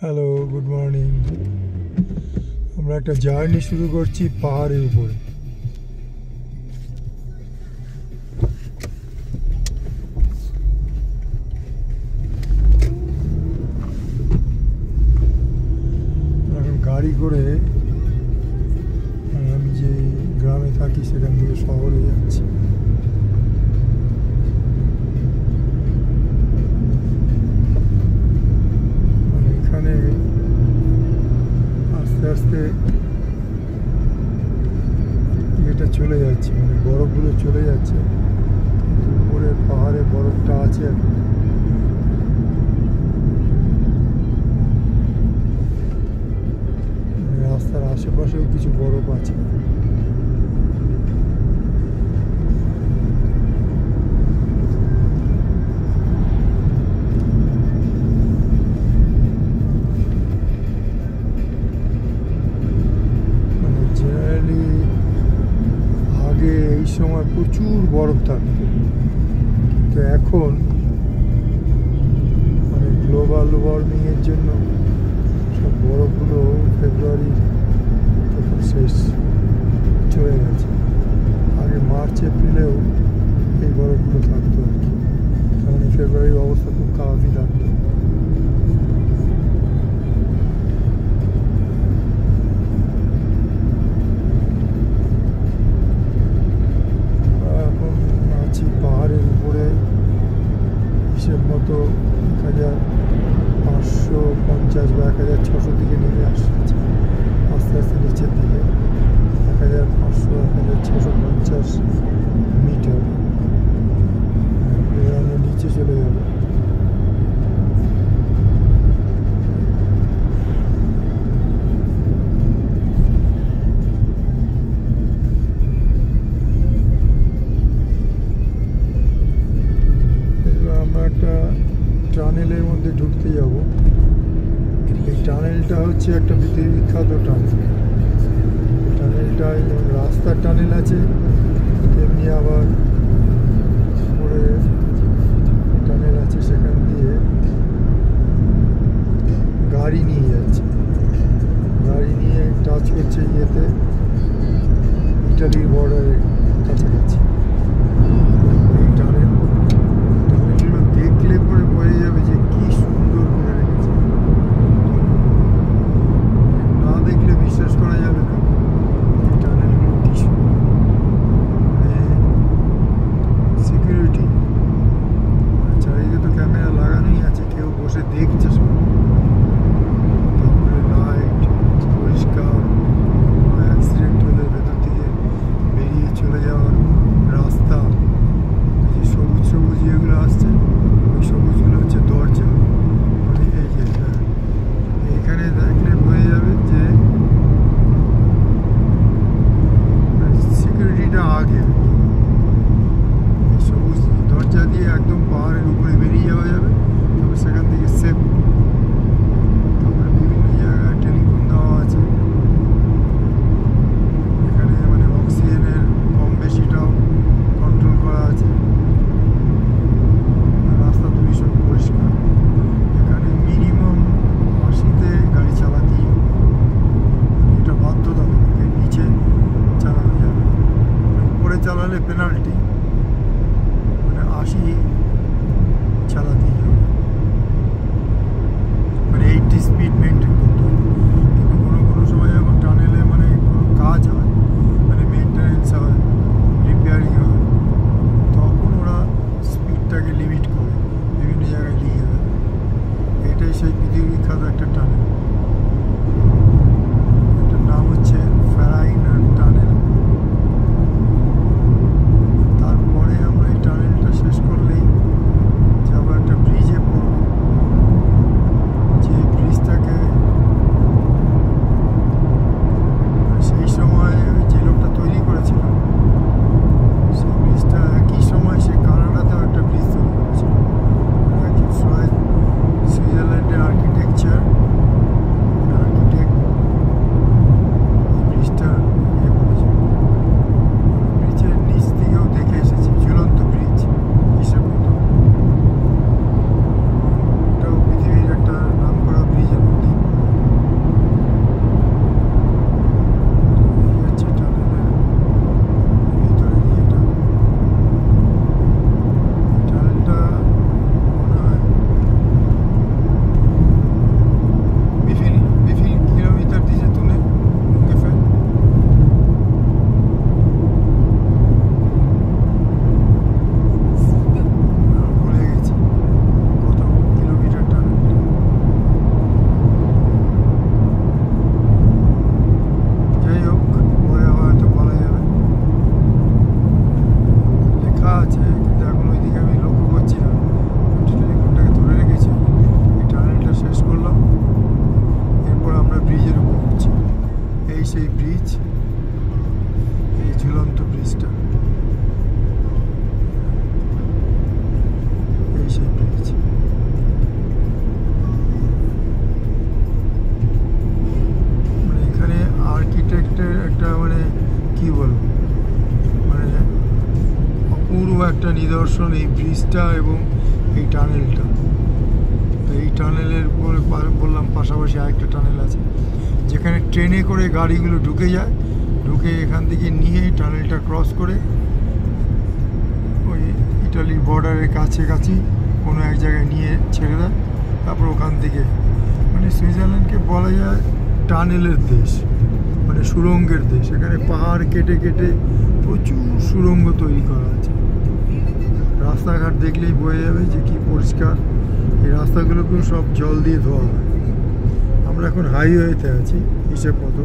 Hello, good morning. আমরা একটা journey শুরু করছি পাহাড়ের উপরে। এখন গাড়ি করে আমি যে গ্রামে থাকি সেখান থেকে শহরে যাচ্ছি। এখানে আস্তে আস্তে এটা চলে যাচ্ছে, মানে বরফগুলো চলে যাচ্ছে, কিন্তু উপরে পাহাড়ে বরফটা আছে এখন। রাস্তার আশেপাশেও কিছু বরফ আছে। আগে এই সময় প্রচুর বরফ থাকতো, কিন্তু এখন মানে গ্লোবাল ওয়ার্মিংয়ের জন্য সব বরফগুলো ফেব্রুয়ারি থেকে শেষ চলে গেছে। আগে মার্চ এপ্রিলেও এই বরফগুলো থাকতো আর কি, কারণ ফেব্রুয়ারির অবস্থা খুব খারাপই থাকতো। পাহাড়ের উপরে হিসেব মতো 1550 বা 1600 দিকে নেমে আসছে, আস্তে আস্তে নিচের দিকে 1500-1650 মিটার আমরা নিচে চলে যাবো। একটা টানেলের মধ্যে ঢুকতে যাব। এই টানেলটা হচ্ছে একটা পৃথিবীর বিখ্যাত টানেল। টানেলটায় রাস্তার টানেল আছে, তেমনি আবার উপরে টানেল আছে, সেখান দিয়ে গাড়ি নিয়ে যাচ্ছে। গাড়ি নিয়ে টাচ করছে ইয়েতে, ইটালির বর্ডারের কাছাকাছি। দেখলে পরে বোঝা যাবে যে কি সুন্দর করে রেখেছে, না দেখলে বিশ্বাস করা যাবে না এই টানেলগুলো কি সিকিউরিটি। চারিদিকে তো ক্যামেরা লাগানোই আছে, কেউ বসে দেখছে সব। তারপরে লাইট পরিষ্কার, কোনো অ্যাক্সিডেন্ট হলে ভেতর থেকে বেরিয়ে চলে যাওয়ার রাস্তা। যে সবুজ সবুজ যেগুলো আসছে, ওই সবুজগুলো হচ্ছে দরজা। মানে এই যে এখানে দেখলে বোঝা যাবে যে সিকিউরিটিটা আগে। এই সবুজ দরজা দিয়ে একদম পাহাড়ের উপরে বেরিয়ে যাওয়া যাবে, তবে সেখান থেকে সেফ। তারপরে বিভিন্ন জায়গায় টেলিফোন দেওয়া আছে। এখানে মানে অক্সিজেনের কম বেশিটাও কন্ট্রোল করা আছে। রাস্তা তো ভীষণ পরিষ্কার। এখানে মিনিমাম 80-তে গাড়ি চালাতেই হবে, এটা বাধ্যতামূলক। এর নিচে চালানো যাবে, উপরে চালালে পেনাল্টি, মানে 80 চালাতেই হবে, মানে 80 স্পিড মেনটেন করতে হবে। কিন্তু কোনো সময় যখন টানেলে মানে কোনো কাজ হয়, মানে মেনটেন্যান্স হয়, রিপেয়ারিং হয়, তখন ওরা স্পিডটাকে লিমিট করে বিভিন্ন জায়গায় নিয়ে যাবে। এটাই সেই পৃথিবীর বিখ্যাত একটা টানেল। এটার নাম হচ্ছে ফ্যারাইনার টানেল। তারপরে আমরা এই টানেলটা শেষ করলেই যাবো একটা ব্রিজে পড়ব। যে ব্রিজটাকে সেই সময় যে লোকটা তৈরি করেছিল, সেই ব্রিজটা একই সময় সে কানাডাতেও একটা ব্রিজ তৈরি করেছিল। সুইজারল্যান্ডের আর্কিটেকচার নিদর্শন এই ব্রিজটা এবং এই টানেলটা। এই টানেলের পরে বললাম পাশাপাশি আরেকটা টানেল আছে, যেখানে ট্রেনে করে গাড়িগুলো ঢুকে যায়, ঢুকে এখান থেকে নিয়ে টানেলটা ক্রস করে ওই ইটালির বর্ডারের কাছাকাছি কোনো এক জায়গায় নিয়ে ছেড়ে দেয়। তারপর ওখান থেকে মানে সুইজারল্যান্ডকে বলা যায় টানেলের দেশ, মানে সুড়ঙ্গের দেশ। এখানে পাহাড় কেটে কেটে প্রচুর সুড়ঙ্গ তৈরি করা আছে। রাস্তাঘাট দেখলেই বোঝা যাবে যে কি পরিষ্কার। এই রাস্তাগুলোকেও সব জল দিয়ে ধোয়া হয়। আমরা এখন হাইওয়েতে আছি হিসেব মতো।